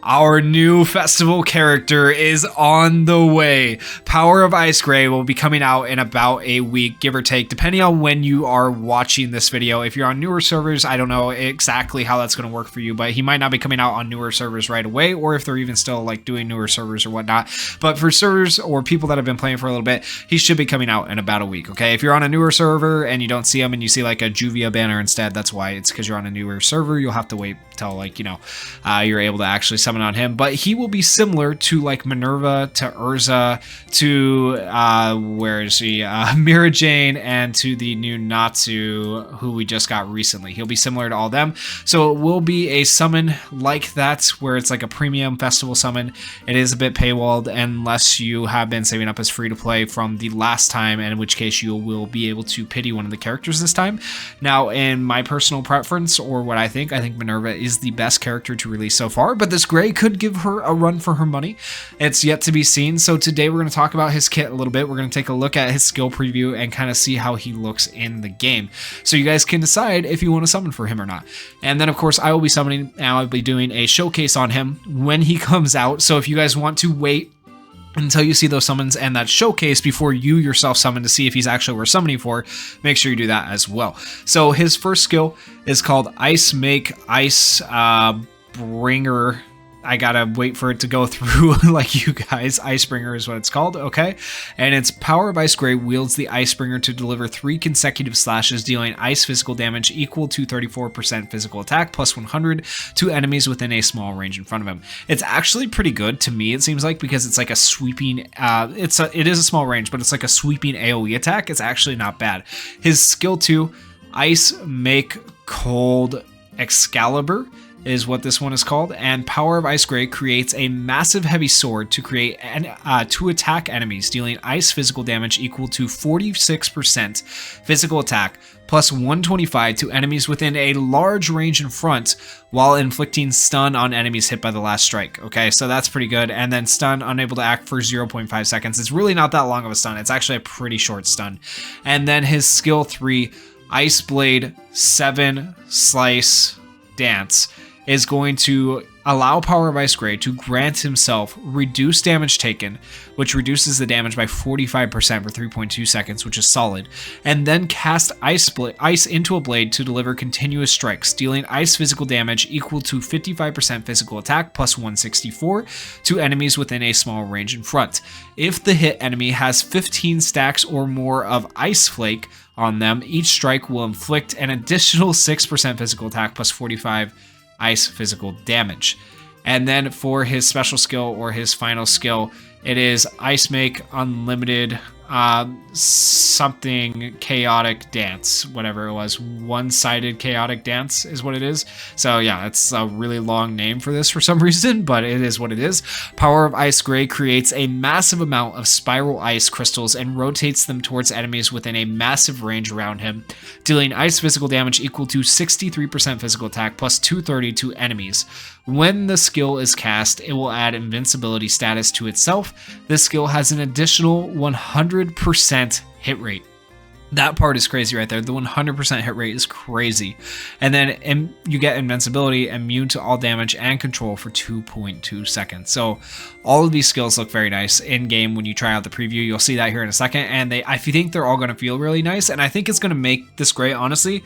Our new festival character is on the way. Power of Ice Gray will be coming out in about a week, give or take, depending on when you are watching this video. If you're on newer servers, I don't know exactly how that's going to work for you, but he might not be coming out on newer servers right away, or if they're even still like doing newer servers or whatnot. But for servers or people that have been playing for a little bit, he should be coming out in about a week, okay? If you're on a newer server and you don't see him and you see like a Juvia banner instead, that's why. It's because you're on a newer server. You'll have to wait till like, you're able to actually summon on him, but he will be similar to like Minerva, to Urza, to where is he, Mira Jane, and to the new Natsu who we just got recently. He'll be similar to all them, so it will be a summon like that where it's like a premium festival summon. It is a bit paywalled unless you have been saving up as free to play from the last time, and in which case you will be able to pity one of the characters this time. Now, in my personal preference, or what I think Minerva is the best character to release so far, but this Gray could give her a run for her money. It's yet to be seen. So today we're going to talk about his kit a little bit. We're going to take a look at his skill preview and kind of see how he looks in the game, so you guys can decide if you want to summon for him or not. And then of course I will be summoning, and I'll be doing a showcase on him when he comes out. So if you guys want to wait until you see those summons and that showcase before you yourself summon to see if he's actually worth summoning for, make sure you do that as well. So his first skill is called Ice Make Ice Bringer. I gotta wait for it to go through like you guys. Icebringer is what it's called, okay? And it's Power of Ice Gray wields the Icebringer to deliver 3 consecutive slashes, dealing ice physical damage equal to 34% physical attack plus 100 to enemies within a small range in front of him. It's actually pretty good to me, it seems like, because it's like a sweeping, it is a small range, but it's like a sweeping AoE attack. It's actually not bad. His skill 2, Ice Make Cold Excalibur, is what this one is called, and Power of Ice Gray creates a massive heavy sword to create to attack enemies, dealing ice physical damage equal to 46% physical attack plus 125 to enemies within a large range in front, while inflicting stun on enemies hit by the last strike. Okay, so that's pretty good. And then stun unable to act for 0.5 seconds. It's really not that long of a stun. It's actually a pretty short stun. And then his skill 3, Ice Blade 7 Slice Dance, is going to allow Power of Ice Gray to grant himself reduced damage taken, which reduces the damage by 45% for 3.2 seconds, which is solid, and then cast ice into a blade to deliver continuous strikes, dealing ice physical damage equal to 55% physical attack plus 164 to enemies within a small range in front. If the hit enemy has 15 stacks or more of Ice Flake on them, each strike will inflict an additional 6% physical attack plus 45 ice physical damage. And then for his special skill, or his final skill, it is Ice Make Unlimited something chaotic dance, whatever it was. One-sided chaotic dance is what it is. So yeah, it's a really long name for this for some reason, but it is what it is. Power of Ice Gray creates a massive amount of spiral ice crystals and rotates them towards enemies within a massive range around him, dealing ice physical damage equal to 63% physical attack plus 230 to enemies. When the skill is cast, it will add invincibility status to itself. This skill has an additional 100% hit rate. That part is crazy right there. The 100% hit rate is crazy. And then you get invincibility, immune to all damage, and control for 2.2 seconds. So all of these skills look very nice in game. When you try out the preview, you'll see that here in a second. And I think they're all going to feel really nice. And I think it's going to make this Gray, honestly,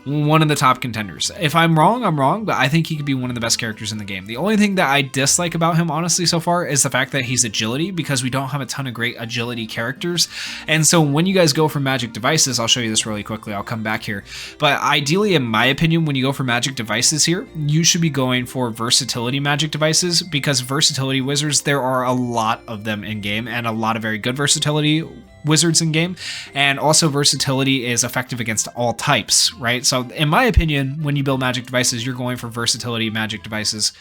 one of the top contenders. If I'm wrong, I'm wrong, but I think he could be one of the best characters in the game. The only thing that I dislike about him, honestly, so far is the fact that he's agility, because we don't have a ton of great agility characters. And so when you guys go for magic devices, I'll show you this really quickly, I'll come back here. But ideally, in my opinion, when you go for magic devices here, you should be going for versatility magic devices, because versatility wizards, there are a lot of them in game, and a lot of very good versatility wizards in game, and also versatility is effective against all types, right? So in my opinion, when you build magic devices, you're going for versatility magic devices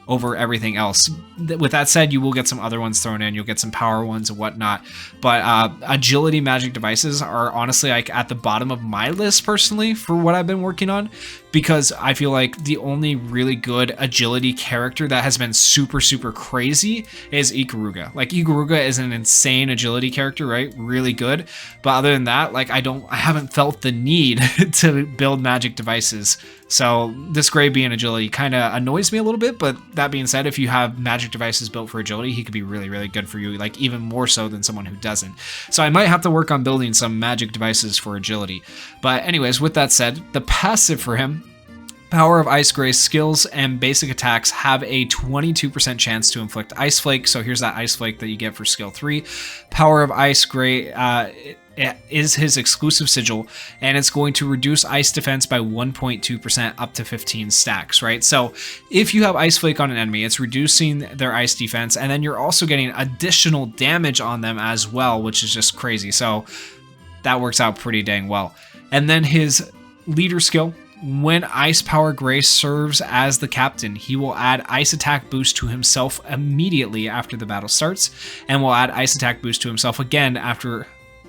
over everything else. With that said, you will get some other ones thrown in, you'll get some power ones and whatnot, but agility magic devices are honestly like at the bottom of my list personally for what I've been working on, because I feel like the only really good agility character that has been super, super crazy is Ikaruga. Like, Ikaruga is an insane agility character, right? Really good. But other than that, like, I haven't felt the need to build magic devices. So this gray being agility kind of annoys me a little bit, but that being said, if you have magic devices built for agility, he could be really, really good for you, like even more so than someone who doesn't. So I might have to work on building some magic devices for agility. But anyways, with that said, the passive for him, Power of Ice Gray's skills and basic attacks have a 22% chance to inflict Ice Flake. So here's that Ice Flake that you get for skill 3. Power of Ice Gray is his exclusive sigil, and it's going to reduce ice defense by 1.2% up to 15 stacks, right? So if you have Ice Flake on an enemy, it's reducing their ice defense, and then you're also getting additional damage on them as well, which is just crazy. So that works out pretty dang well. And then his leader skill, when Ice Power Gray serves as the captain, he will add Ice Attack Boost to himself immediately after the battle starts, and will add Ice Attack Boost to himself again after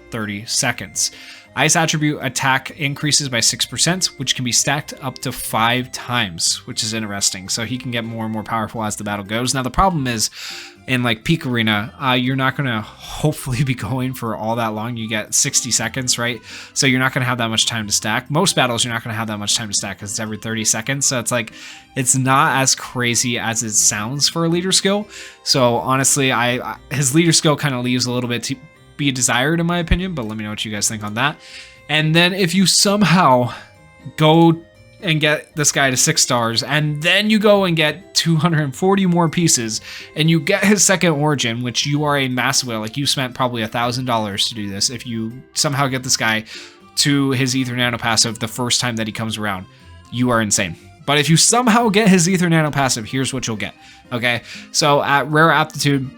30 seconds. Ice attribute attack increases by 6%, which can be stacked up to 5 times, which is interesting. So he can get more and more powerful as the battle goes. Now the problem is, in like Peak Arena, you're not going to hopefully be going for all that long. You get 60 seconds, right? So you're not going to have that much time to stack. Most battles, you're not going to have that much time to stack because it's every 30 seconds. So it's like, it's not as crazy as it sounds for a leader skill. So honestly, his leader skill kind of leaves a little bit to be desired in my opinion, but let me know what you guys think on that. And then if you somehow go and get this guy to 6 stars, and then you go and get 240 more pieces, and you get his second origin, which you are a massive whale, like you spent probably $1,000 to do this. If you somehow get this guy to his Ether Nano passive the first time that he comes around, you are insane. But if you somehow get his Ether Nano passive, here's what you'll get. Okay, so at rare aptitude,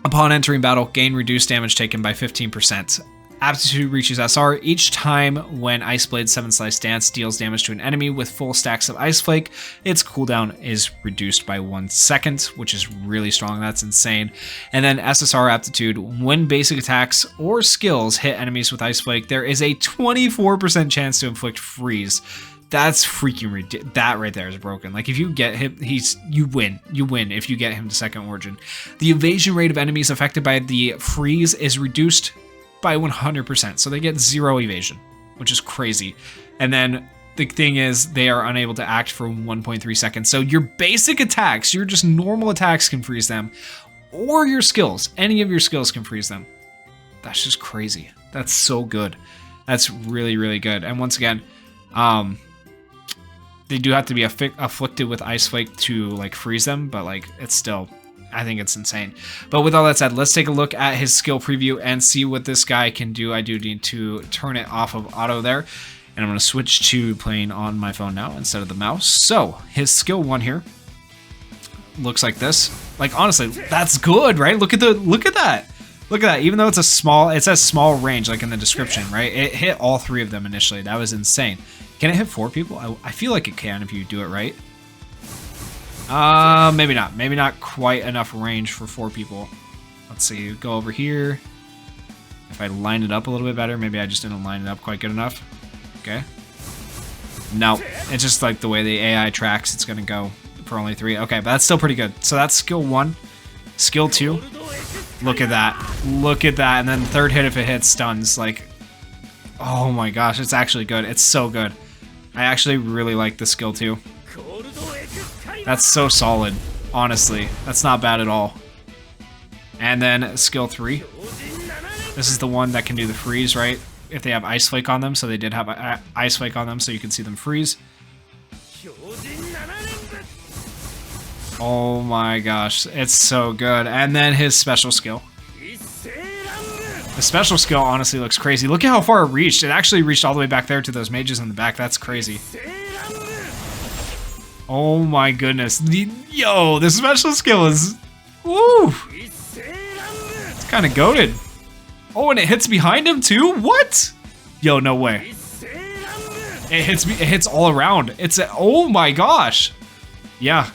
upon entering battle, gain reduced damage taken by 15%. Aptitude reaches SR each time when Ice Blade 7 Slice Dance deals damage to an enemy with full stacks of Ice Flake. Its cooldown is reduced by 1 second, which is really strong. That's insane. And then SSR aptitude, when basic attacks or skills hit enemies with Ice Flake, there is a 24% chance to inflict freeze. That's freaking ridiculous. That right there is broken. Like if you get him, you win. You win if you get him to second origin. The evasion rate of enemies affected by the freeze is reduced by 100%. So they get 0 evasion, which is crazy. And then the thing is, they are unable to act for 1.3 seconds. So your basic attacks, your just normal attacks can freeze them, or your skills, any of your skills can freeze them. That's just crazy. That's so good. That's really, really good. And once again, they do have to be afflicted with Ice Flake to like freeze them, but like it's still, I think it's insane. But with all that said, let's take a look at his skill preview and see what this guy can do. I do need to turn it off of auto there, and I'm going to switch to playing on my phone now instead of the mouse. So his skill 1 here looks like this. Like honestly, that's good, right? Look at that. Look at that. Even though it's a small, it says small range, like in the description, right? It hit all 3 of them initially. That was insane. Can it hit 4 people? I feel like it can if you do it right. Maybe not. Maybe not quite enough range for 4 people. Let's see. Go over here. If I line it up a little bit better, maybe I just didn't line it up quite good enough. Okay. No, it's just like the way the AI tracks. It's gonna go for only 3. Okay, but that's still pretty good. So that's skill 1. Skill 2. Look at that. Look at that. And then third hit, if it hits, stuns. Like, oh my gosh, it's actually good. It's so good. I actually really like the skill 2. That's so solid, honestly. That's not bad at all. And then skill 3. This is the one that can do the freeze, right? If they have Ice Flake on them, so they did have Ice Flake on them, so you can see them freeze. Oh my gosh, it's so good. And then his special skill. The special skill honestly looks crazy. Look at how far it reached. It actually reached all the way back there to those mages in the back. That's crazy. Oh my goodness. Yo, the special skill is... Woo! It's kind of goated. Oh, and it hits behind him too? What? Yo, no way. It hits all around. Oh my gosh. Yeah,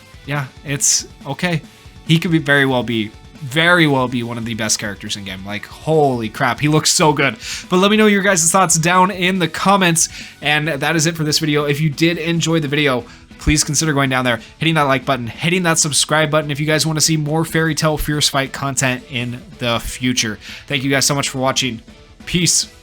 it's okay. He could very well be very well be one of the best characters in game. Like, holy crap, he looks so good. But let me know your guys' thoughts down in the comments. And that is it for this video. If you did enjoy the video, please consider going down there, hitting that like button, hitting that subscribe button if you guys want to see more Fairy Tail Fierce Fight content in the future. Thank you guys so much for watching. Peace.